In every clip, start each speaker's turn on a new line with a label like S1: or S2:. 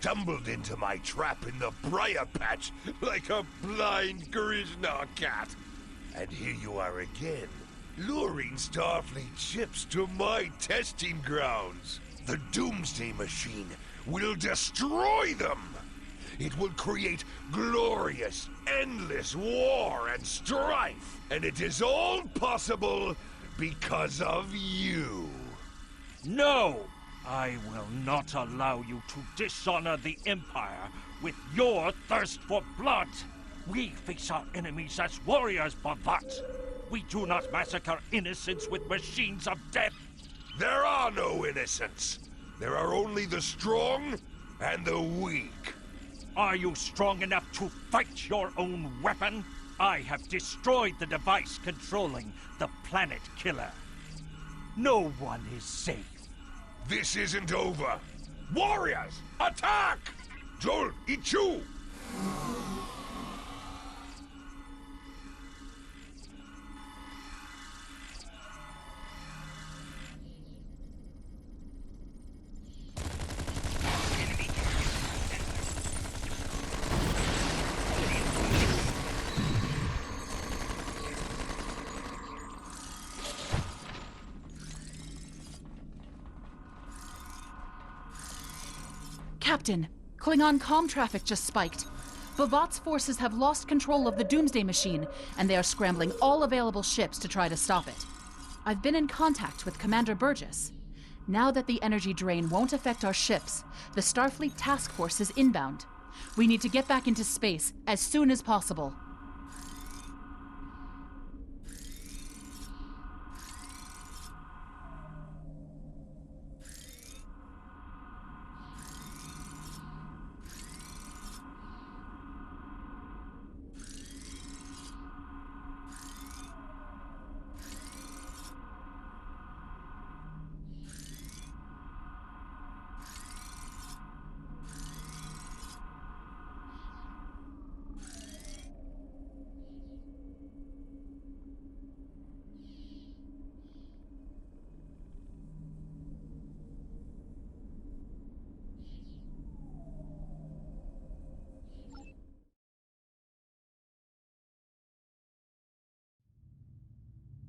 S1: stumbled into my trap in the briar patch like a blind Grishnar cat. And here you are again, luring Starfleet ships to my testing grounds. The Doomsday Machine will destroy them. It will create glorious, endless war and strife. And it is all possible because of you.
S2: No! I will not allow you to dishonor the Empire with your thirst for blood! We face our enemies as warriors, Bavat! We do not massacre innocents with machines of death!
S1: There are no innocents. There are only the strong and the weak.
S2: Are you strong enough to fight your own weapon? I have destroyed the device controlling the Planet Killer. No one is safe.
S1: This isn't over. Warriors, attack! Joel, Ichu!
S3: Captain, Klingon comm traffic just spiked. Bavat's forces have lost control of the Doomsday Machine, and they are scrambling all available ships to try to stop it. I've been in contact with Commander Burgess. Now that the energy drain won't affect our ships, the Starfleet Task Force is inbound. We need to get back into space as soon as possible.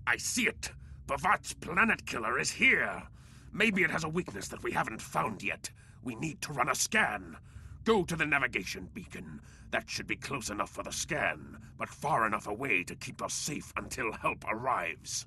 S4: I see it! Bavat's Planet Killer is here! Maybe it has a weakness that we haven't found yet. We need to run a scan. Go to the navigation beacon. That should be close enough for the scan, but far enough away to keep us safe until help arrives.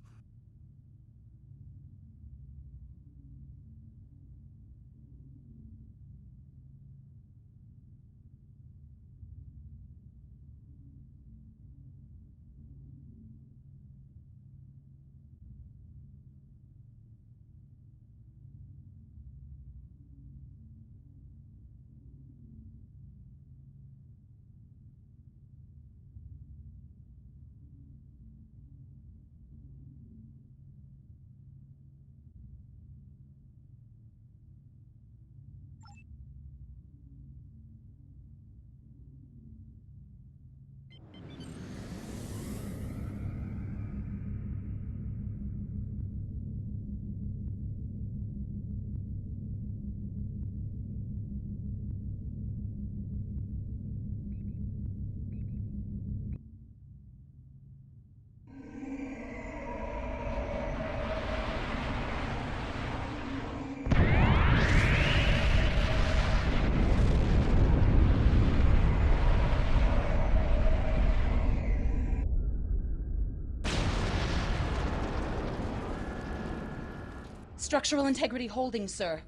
S3: Structural integrity holding, sir.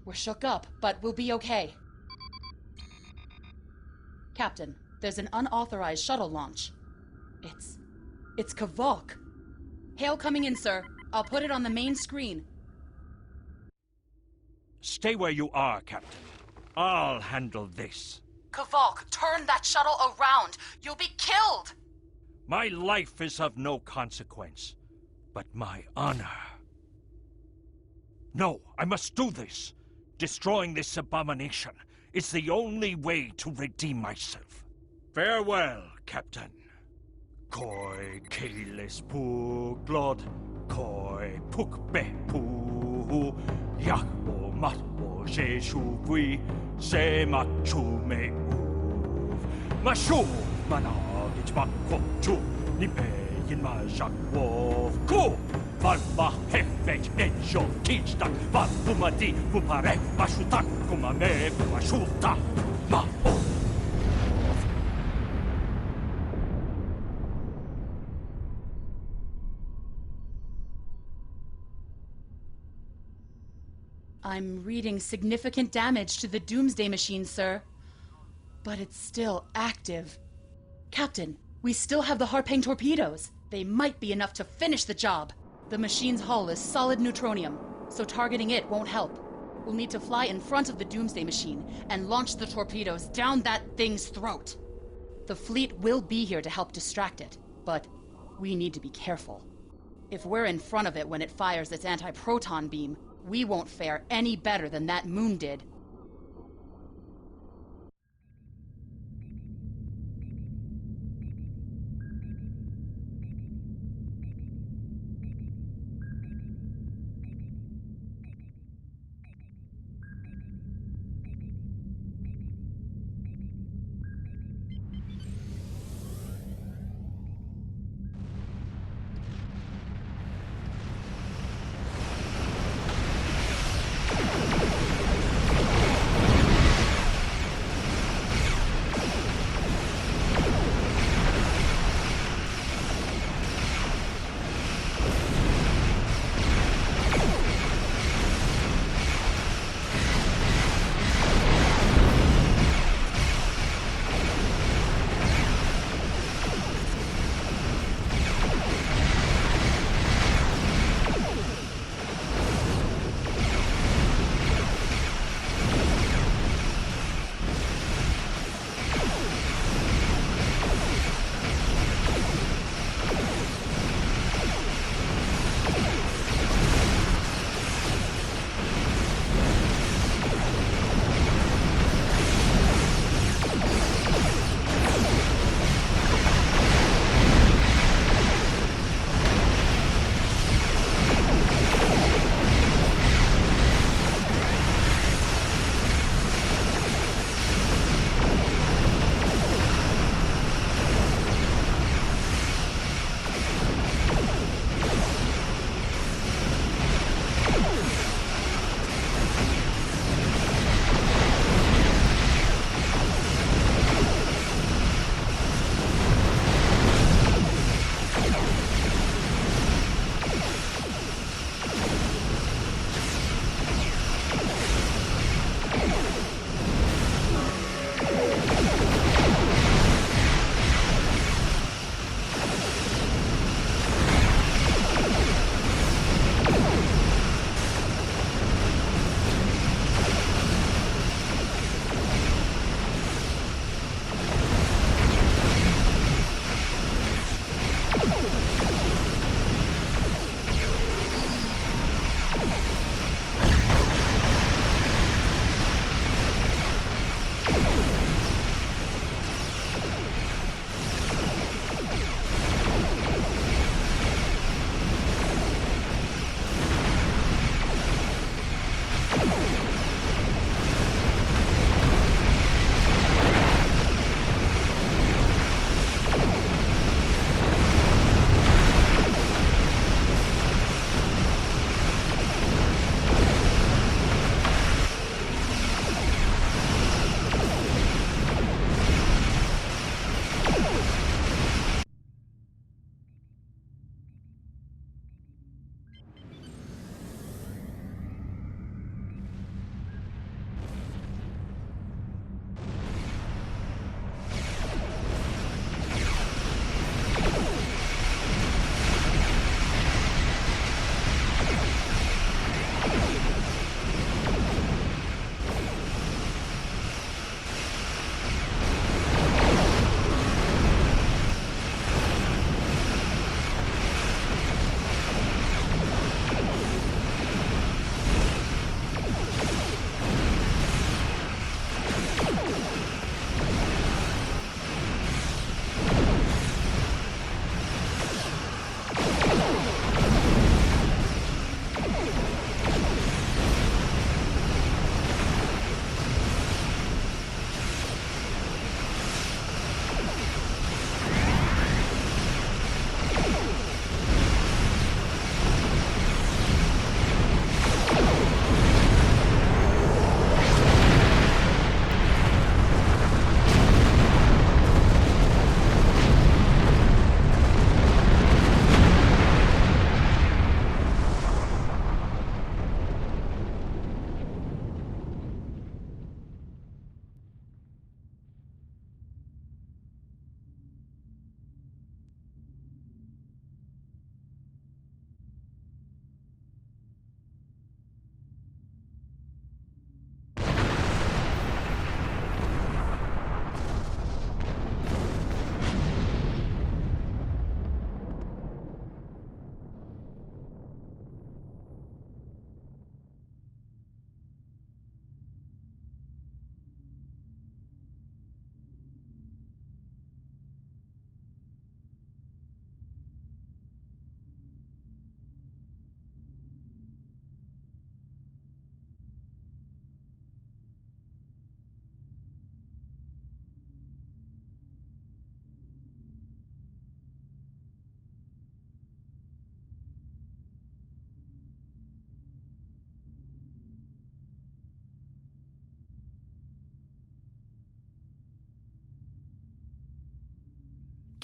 S3: We're shook up, but we'll be okay. Captain, there's an unauthorized shuttle launch. It's Kavok. Hail coming in, sir. I'll put it on the main screen.
S2: Stay where you are, Captain. I'll handle this.
S3: Kavok, turn that shuttle around. You'll be killed!
S2: My life is of no consequence, but my honor. No, I must do this. Destroying this abomination is the only way to redeem myself. Farewell, Captain. Koi keles puglod, koi pukbe pu, yakbo matbo ששוברי זה מצ'ומאוב. משוב מנהגת בקוצ'ו ניפיין מז'קווב קו ולבהפת אנשו קיסטק ובומדי ופרק בשוטק קוממה בשוטה מאוב.
S3: I'm reading significant damage to the Doomsday Machine, sir. But it's still active. Captain, we still have the Harpang torpedoes. They might be enough to finish the job. The machine's hull is solid neutronium, so targeting it won't help. We'll need to fly in front of the Doomsday Machine and launch the torpedoes down that thing's throat. The fleet will be here to help distract it, but we need to be careful. If we're in front of it when it fires its anti-proton beam, we won't fare any better than that moon did.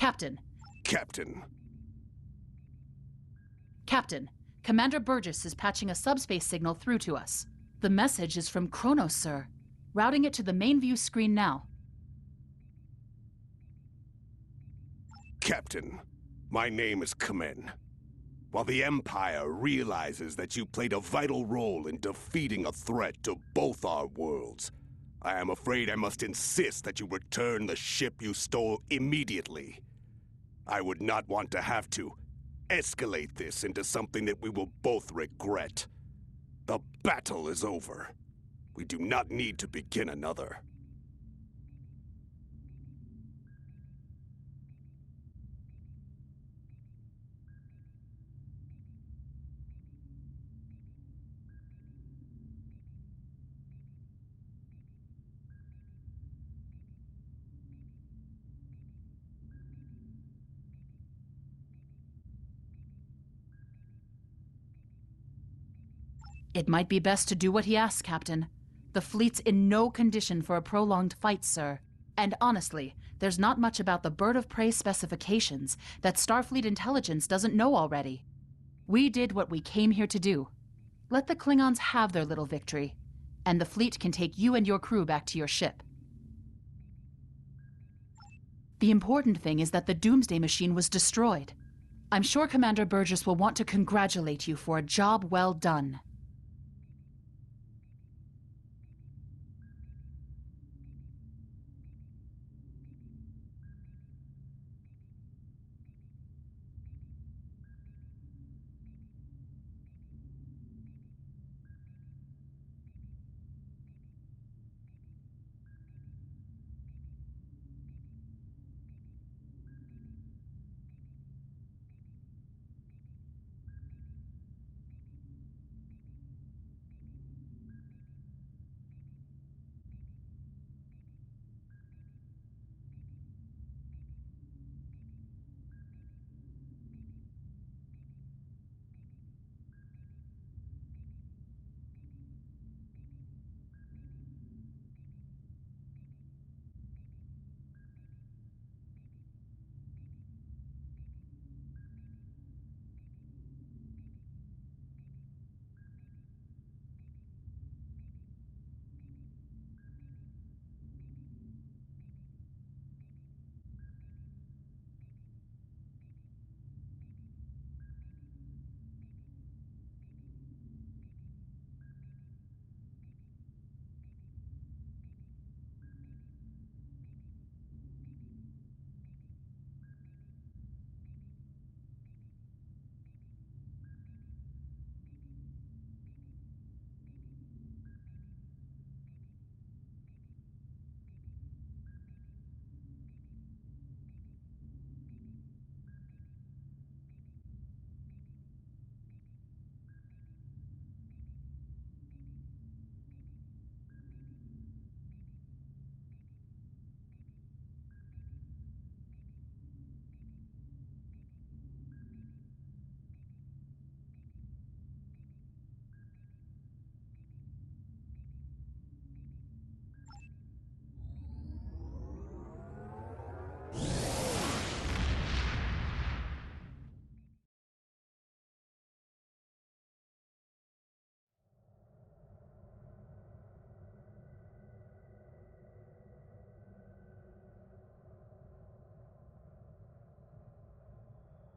S3: Captain.
S5: Captain.
S3: Captain, Commander Burgess is patching a subspace signal through to us. The message is from Kronos, sir. Routing it to the main view screen now.
S5: Captain, my name is Kamen. While the Empire realizes that you played a vital role in defeating a threat to both our worlds, I am afraid I must insist that you return the ship you stole immediately. I would not want to have to escalate this into something that we will both regret. The battle is over. We do not need to begin another.
S3: It might be best to do what he asks, Captain. The fleet's in no condition for a prolonged fight, sir. And honestly, there's not much about the Bird of Prey specifications that Starfleet intelligence doesn't know already. We did what we came here to do. Let the Klingons have their little victory, and the fleet can take you and your crew back to your ship. The important thing is that the Doomsday Machine was destroyed. I'm sure Commander Burgess will want to congratulate you for a job well done.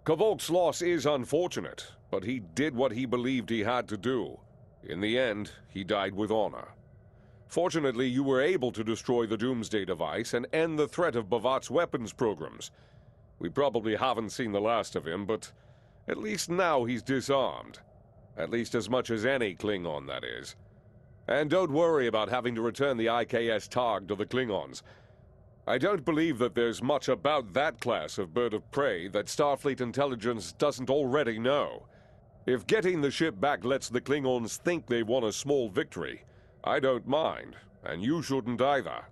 S6: K'Volk's loss is unfortunate, but he did what he believed he had to do. In the end, he died with honor. Fortunately, you were able to destroy the Doomsday device and end the threat of Bavat's weapons programs. We probably haven't seen the last of him, but at least now he's disarmed. At least as much as any Klingon, that is. And don't worry about having to return the IKS Targ to the Klingons. I don't believe that there's much about that class of bird of prey that Starfleet intelligence doesn't already know. If getting the ship back lets the Klingons think they've won a small victory, I don't mind, and you shouldn't either.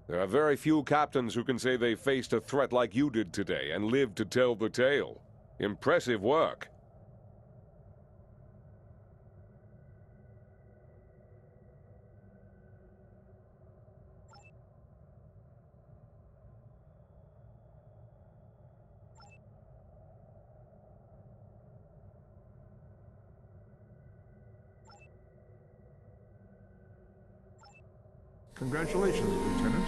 S6: There are very few captains who can say they faced a threat like you did today and lived to tell the tale. Impressive work.
S7: Congratulations, Lieutenant.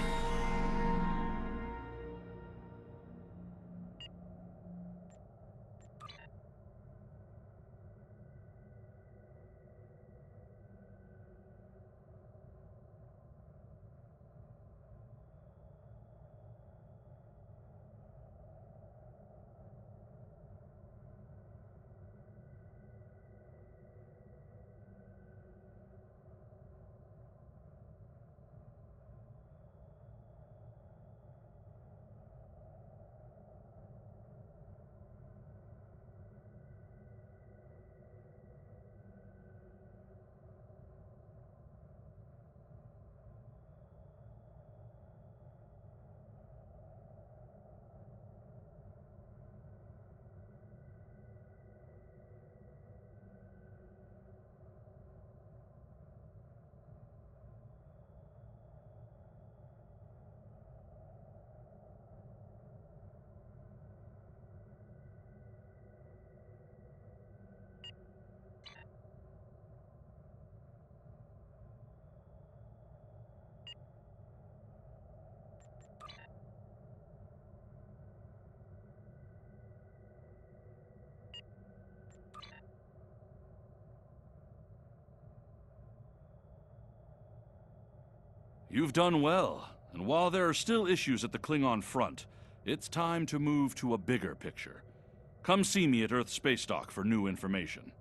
S8: You've done well, and while there are still issues at the Klingon front, it's time to move to a bigger picture. Come see me at Earth Space Dock for new information.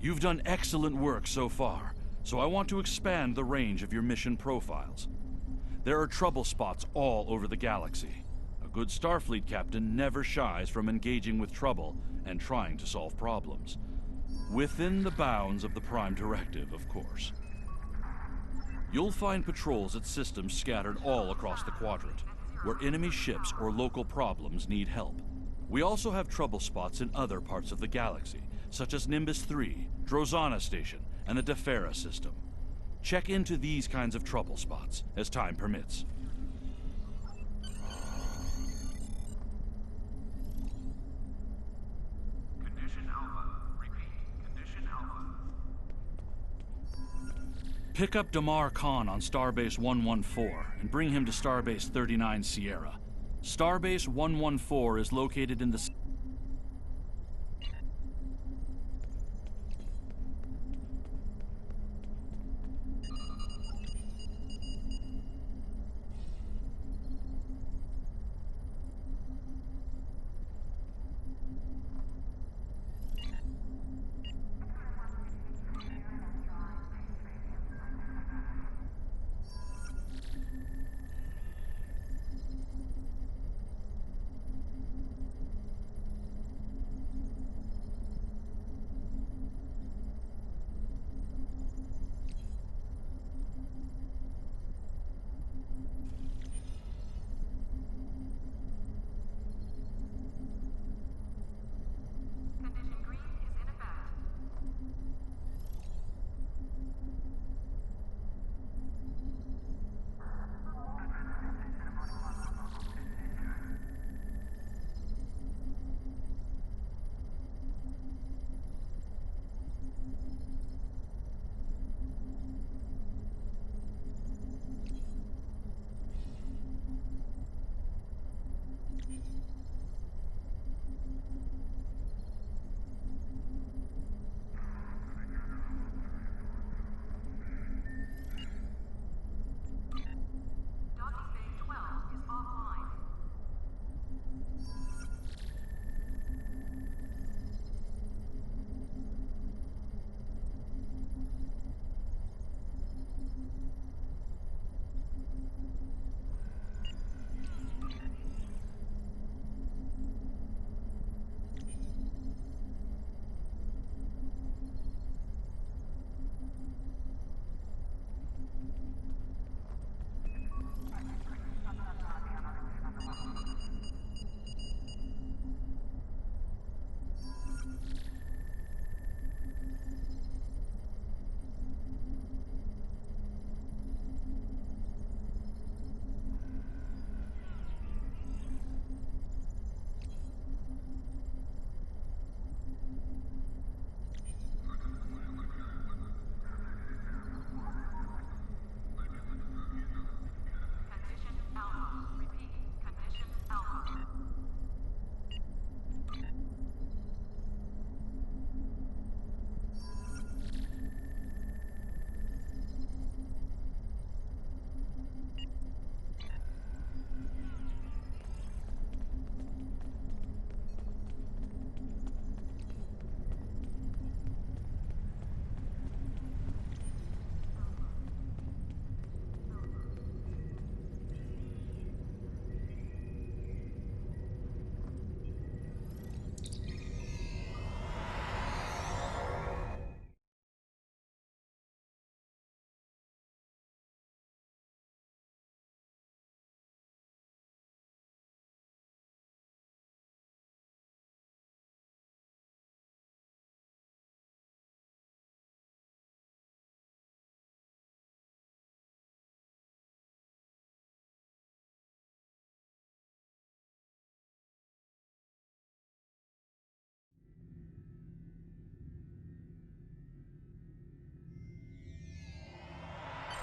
S8: You've done excellent work so far, so I want to expand the range of your mission profiles. There are trouble spots all over the galaxy. A good Starfleet captain never shies from engaging with trouble and trying to solve problems. Within the bounds of the Prime Directive, of course. You'll find patrols at systems scattered all across the quadrant, where enemy ships or local problems need help. We also have trouble spots in other parts of the galaxy, such as Nimbus 3, Drozana Station, and the Defera system. Check into these kinds of trouble spots, as time permits.
S4: Condition Alpha. Repeat. Condition Alpha.
S8: Pick up Damar Khan on Starbase 114 and bring him to Starbase 39 Sierra. Starbase 114 is located in the...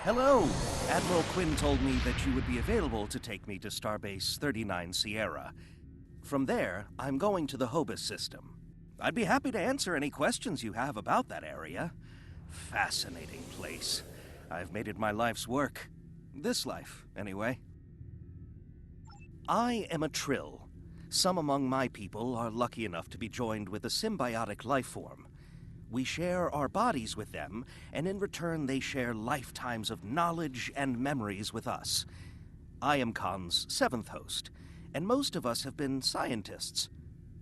S7: Hello! Admiral Quinn told me that you would be available to take me to Starbase 39 Sierra. From there, I'm going to the Hobus system. I'd be happy to answer any questions you have about that area. Fascinating place. I've made it my life's work. This life, anyway. I am a Trill. Some among my people are lucky enough to be joined with a symbiotic life form. We share our bodies with them, and in return they share lifetimes of knowledge and memories with us. I am Khan's 7th host, and most of us have been scientists.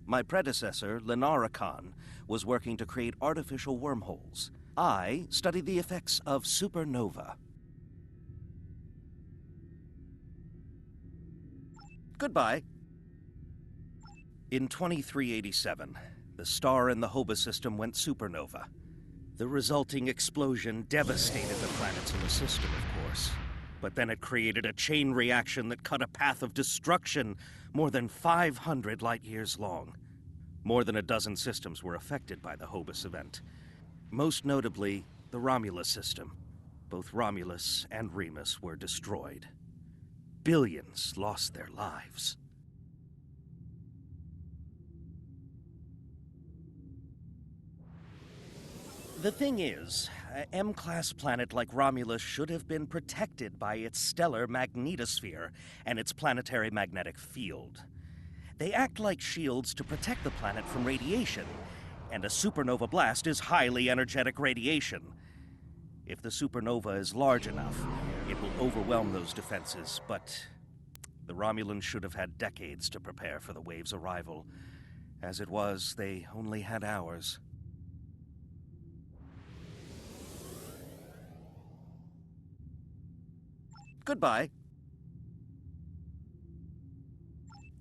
S7: My predecessor, Lenara Khan, was working to create artificial wormholes. I studied the effects of supernova. Goodbye. In 2387, the star in the Hoba system went supernova. The resulting explosion devastated the planets in the system, of course. But then it created a chain reaction that cut a path of destruction more than 500 light-years long. More than a dozen systems were affected by the Hobus event. Most notably, the Romulus system. Both Romulus and Remus were destroyed. Billions lost their lives. The thing is, an M-class planet like Romulus should have been protected by its stellar magnetosphere and its planetary magnetic field. They act like shields to protect the planet from radiation, and a supernova blast is highly energetic radiation. If the supernova is large enough, it will overwhelm those defenses, but the Romulans should have had decades to prepare for the wave's arrival. As it was, they only had hours. Goodbye.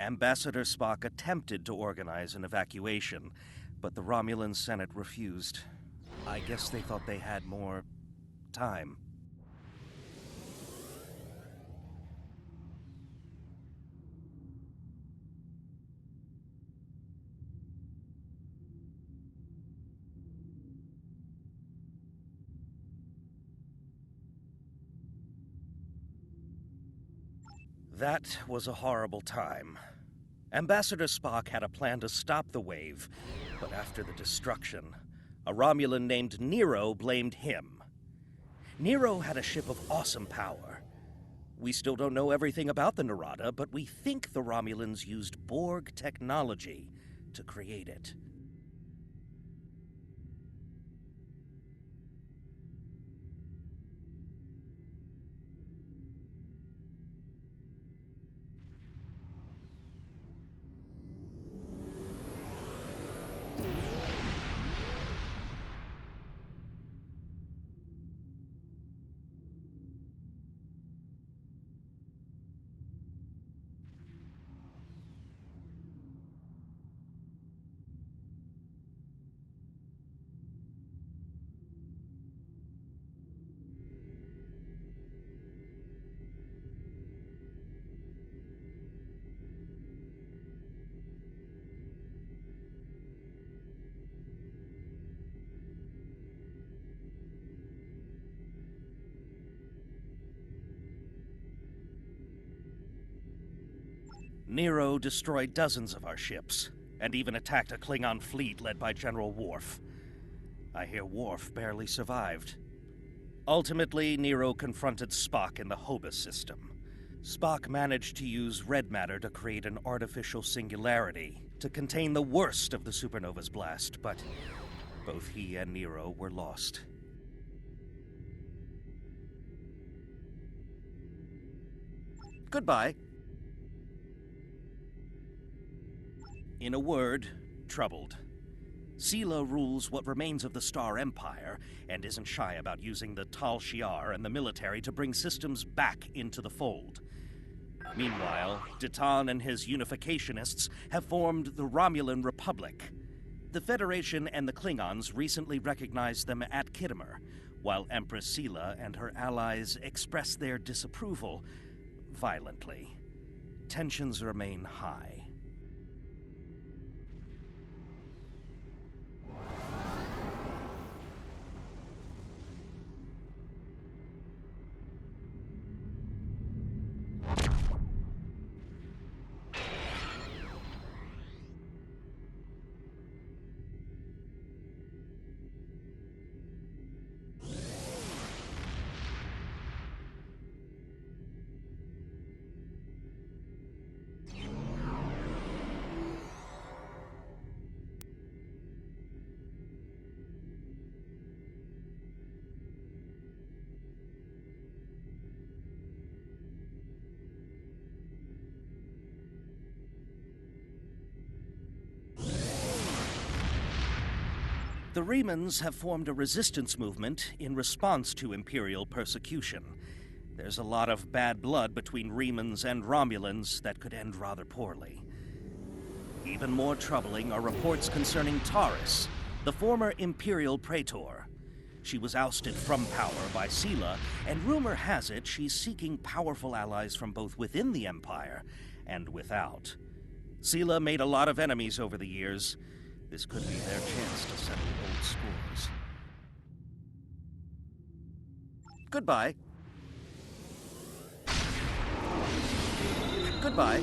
S7: Ambassador Spock attempted to organize an evacuation, but the Romulan Senate refused. I guess they thought they had more time. That was a horrible time. Ambassador Spock had a plan to stop the wave, but after the destruction, a Romulan named Nero blamed him. Nero had a ship of awesome power. We still don't know everything about the Narada, but we think the Romulans used Borg technology to create it. Nero destroyed dozens of our ships, and even attacked a Klingon fleet led by General Worf. I hear Worf barely survived. Ultimately, Nero confronted Spock in the Hobus system. Spock managed to use red matter to create an artificial singularity to contain the worst of the supernova's blast, but both he and Nero were lost. Goodbye. In a word, troubled. Sela rules what remains of the Star Empire, and isn't shy about using the Tal Shiar and the military to bring systems back into the fold. Meanwhile, Ditan and his unificationists have formed the Romulan Republic. The Federation and the Klingons recently recognized them at Khitomer, while Empress Sela and her allies express their disapproval violently. Tensions remain high. The Remans have formed a resistance movement in response to Imperial persecution. There's a lot of bad blood between Remans and Romulans that could end rather poorly. Even more troubling are reports concerning Taris, the former Imperial Praetor. She was ousted from power by Sela, and rumor has it she's seeking powerful allies from both within the Empire and without. Sela made a lot of enemies over the years. This could be their chance to settle old scores. Goodbye. Goodbye.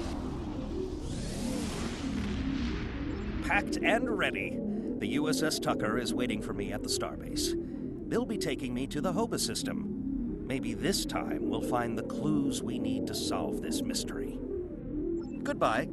S7: Packed and ready. The USS Tucker is waiting for me at the starbase. They'll be taking me to the Hobus system. Maybe this time we'll find the clues we need to solve this mystery. Goodbye.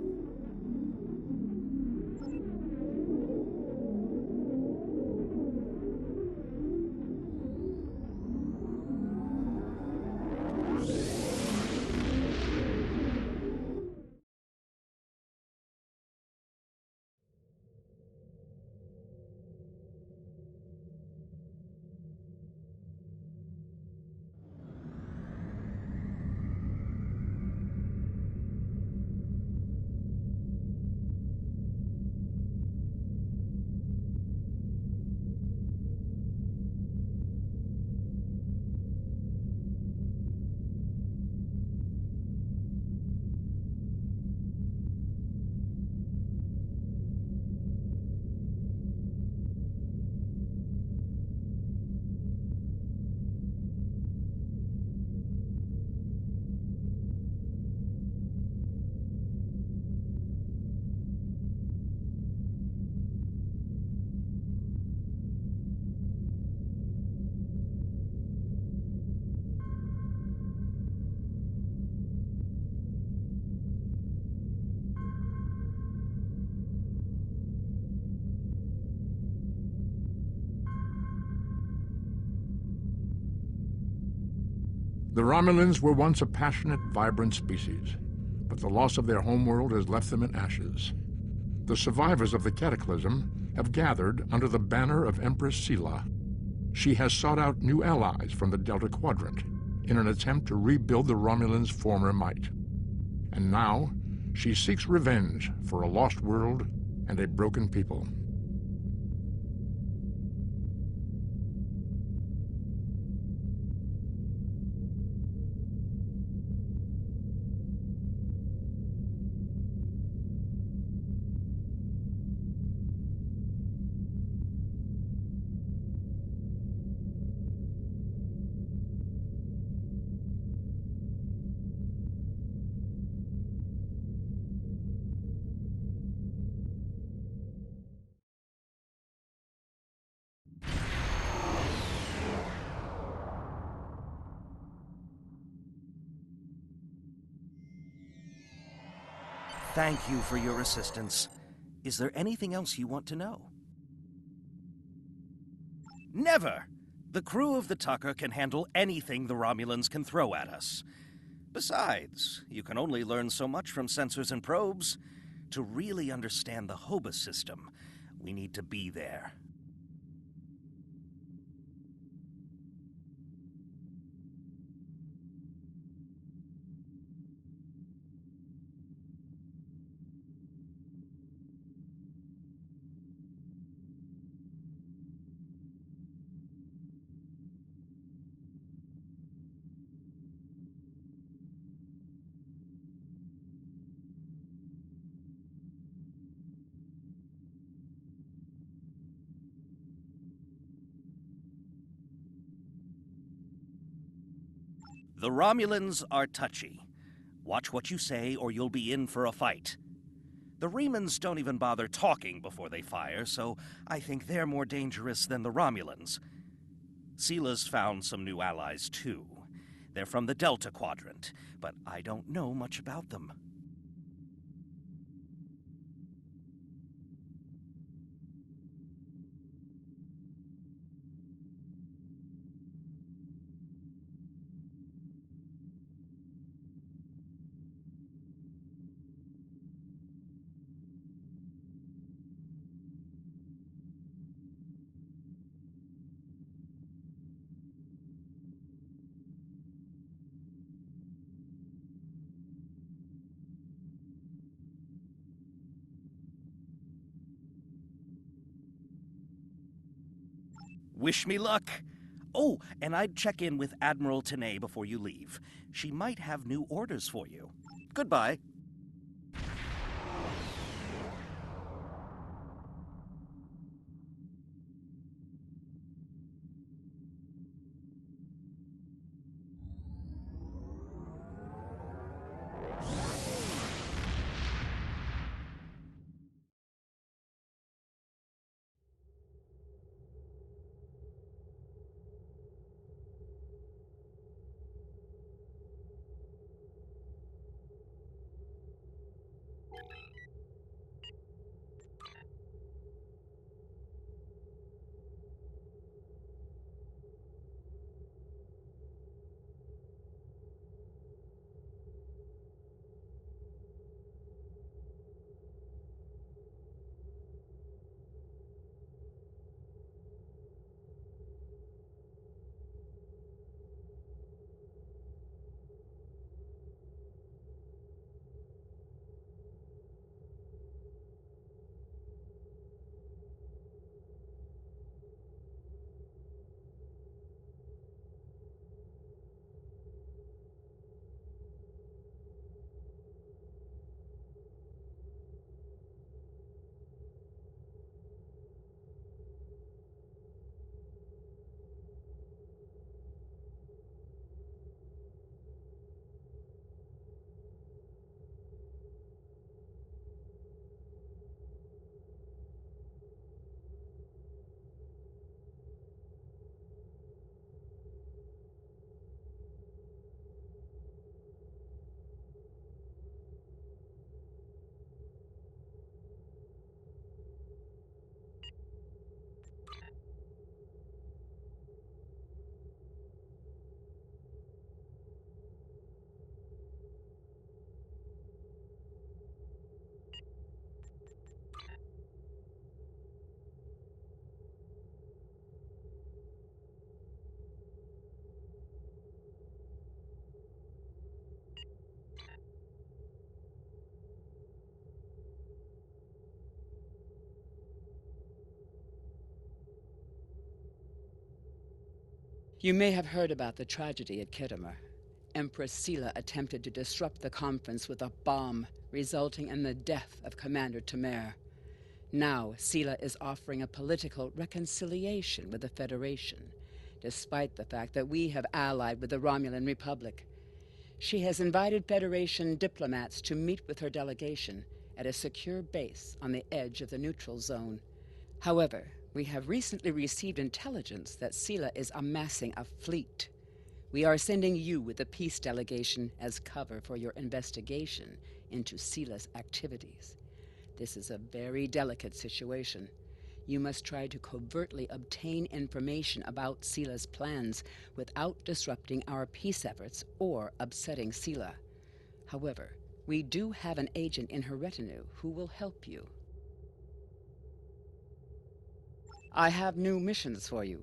S9: The Romulans were once a passionate, vibrant species, but the loss of their homeworld has left them in ashes. The survivors of the Cataclysm have gathered under the banner of Empress Sela. She has sought out new allies from the Delta Quadrant in an attempt to rebuild the Romulans' former might. And now, she seeks revenge for a lost world and a broken people.
S7: Thank you for your assistance. Is there anything else you want to know? Never! The crew of the Tucker can handle anything the Romulans can throw at us. Besides, you can only learn so much from sensors and probes. To really understand the Hobus system, we need to be there. The Romulans are touchy. Watch what you say or you'll be in for a fight. The Remans don't even bother talking before they fire, so I think they're more dangerous than the Romulans. Sela's found some new allies, too. They're from the Delta Quadrant, but I don't know much about them. Wish me luck. Oh, and I'd check in with Admiral Tenay before you leave. She might have new orders for you. Goodbye.
S10: You may have heard about the tragedy at Khitomer. Empress Sela attempted to disrupt the conference with a bomb, resulting in the death of Commander Temer. Now, Sela is offering a political reconciliation with the Federation, despite the fact that we have allied with the Romulan Republic. She has invited Federation diplomats to meet with her delegation at a secure base on the edge of the neutral zone. However, we have recently received intelligence that Sela is amassing a fleet. We are sending you with the peace delegation as cover for your investigation into Sela's activities. This is a very delicate situation. You must try to covertly obtain information about Sela's plans without disrupting our peace efforts or upsetting Sela. However, we do have an agent in her retinue who will help you. I have new missions for you.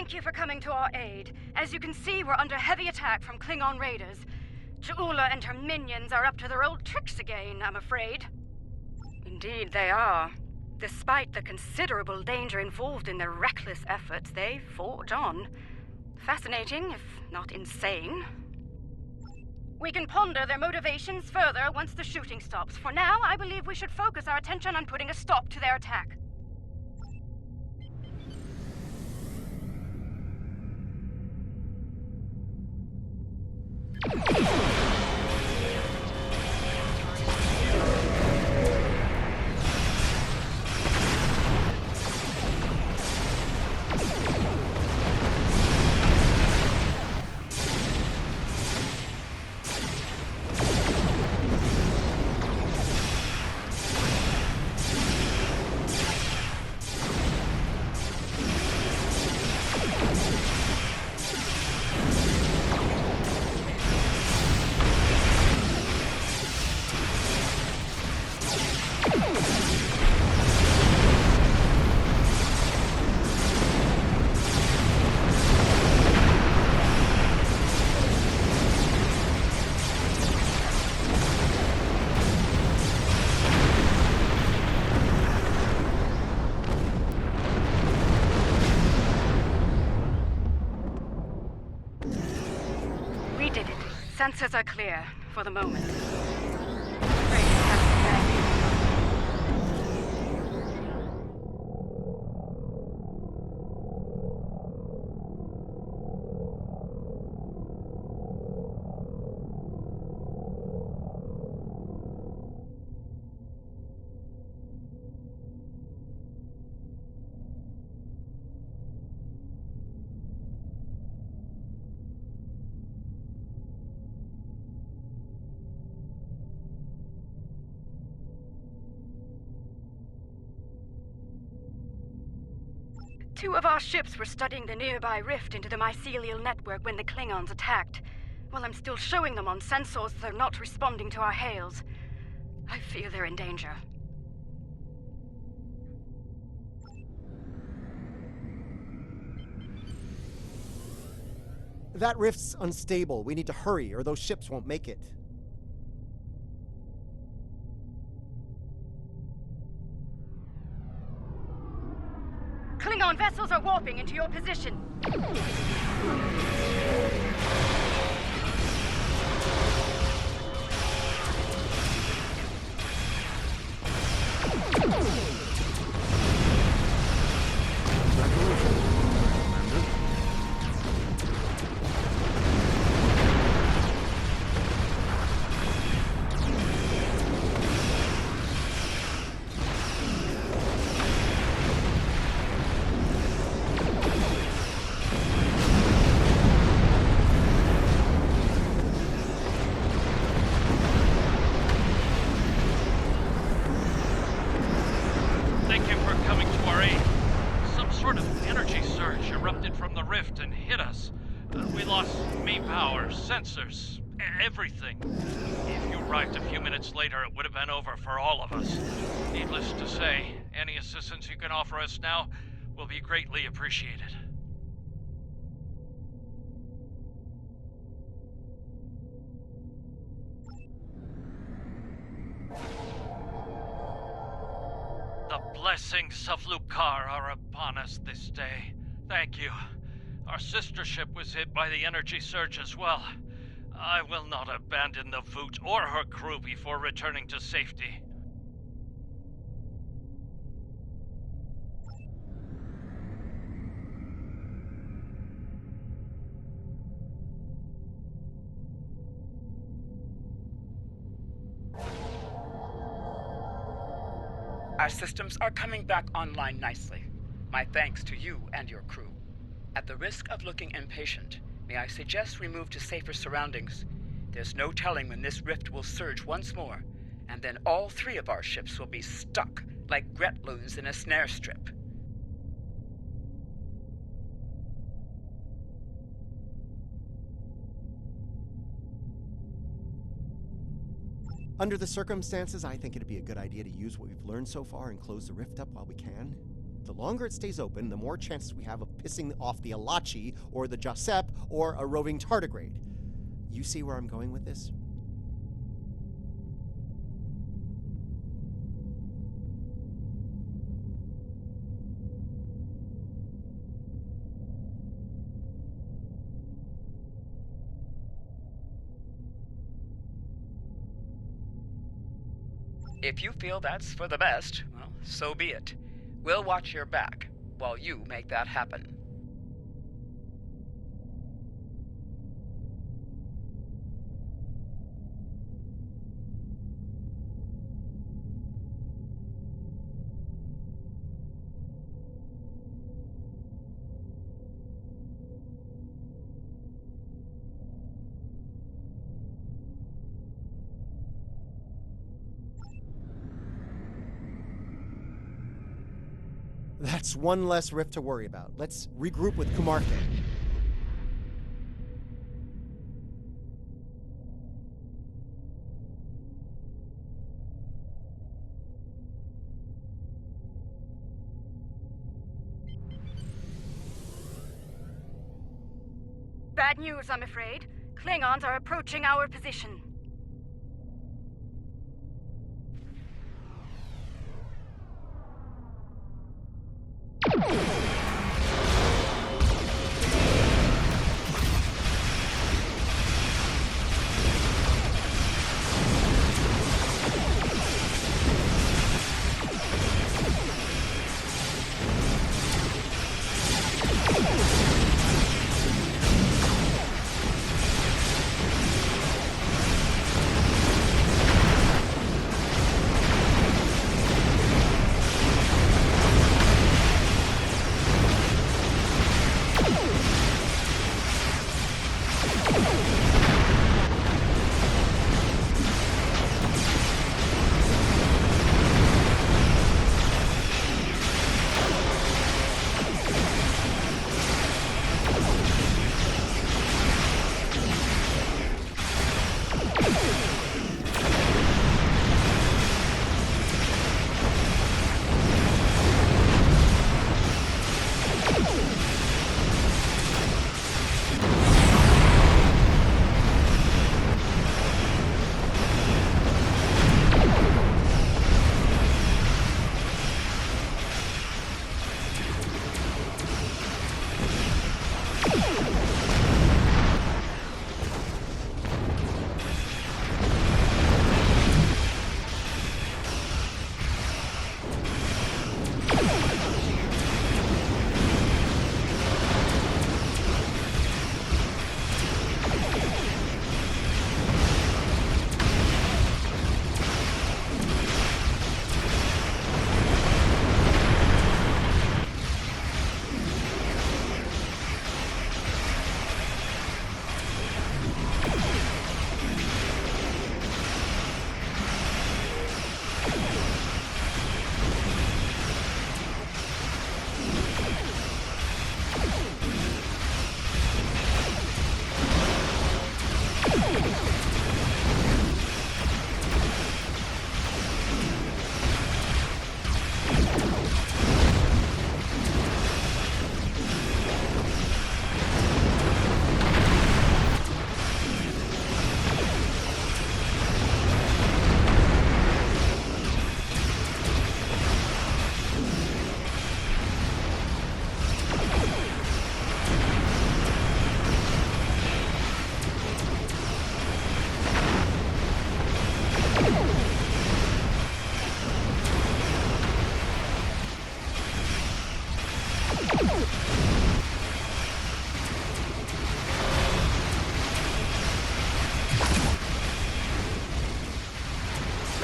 S11: Thank you for coming to our aid. As you can see, we're under heavy attack from Klingon raiders. J'ula and her minions are up to their old tricks again, I'm afraid. Indeed they are. Despite the considerable danger involved in their reckless efforts, they forge on. Fascinating, if not insane. We can ponder their motivations further once the shooting stops. For now, I believe we should focus our attention on putting a stop to their attack. We did it. Sensors are clear, for the moment. Afraid it has to drag. Two of our ships were studying the nearby rift into the mycelial network when the Klingons attacked. While I'm still showing them on sensors, they're not responding to our hails. I fear they're in danger.
S12: That rift's unstable. We need to hurry, or those ships won't make it.
S11: Klingon vessels are warping into your position.
S8: Thank you for coming to our aid. Some sort of energy surge erupted from the rift and hit us. We lost main power, sensors, everything. If you arrived a few minutes later, it would have been over for all of us. Needless to say, any assistance you can offer us now will be greatly appreciated. The blessings of Lucar are upon us this day. Thank you. Our sister ship was hit by the energy surge as well. I will not abandon the Voot or her crew before returning to safety.
S10: Our systems are coming back online nicely. My thanks to you and your crew. At the risk of looking impatient, may I suggest we move to safer surroundings? There's no telling when this rift will surge once more, and then all three of our ships will be stuck like Gretloons in a snare strip.
S12: Under the circumstances, I think it'd be a good idea to use what we've learned so far and close the rift up while we can. The longer it stays open, the more chances we have of pissing off the Alachi, or the Josep, or a roving tardigrade. You see where I'm going with this?
S10: If you feel that's for the best, well, so be it. We'll watch your back while you make that happen.
S12: That's one less rift to worry about. Let's regroup with Kumarthe.
S11: bad news, I'm afraid. Klingons are approaching our position.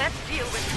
S11: Let's deal with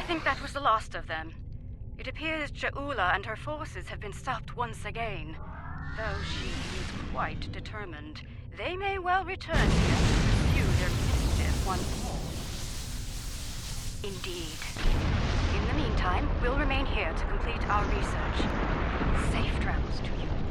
S11: I think that was the last of them. It appears Ja'ula and her forces have been stopped once again. Though she is quite determined, they may well return here to pursue their mischief once more. Indeed. In the meantime, we'll remain here to complete our research. Safe travels to you.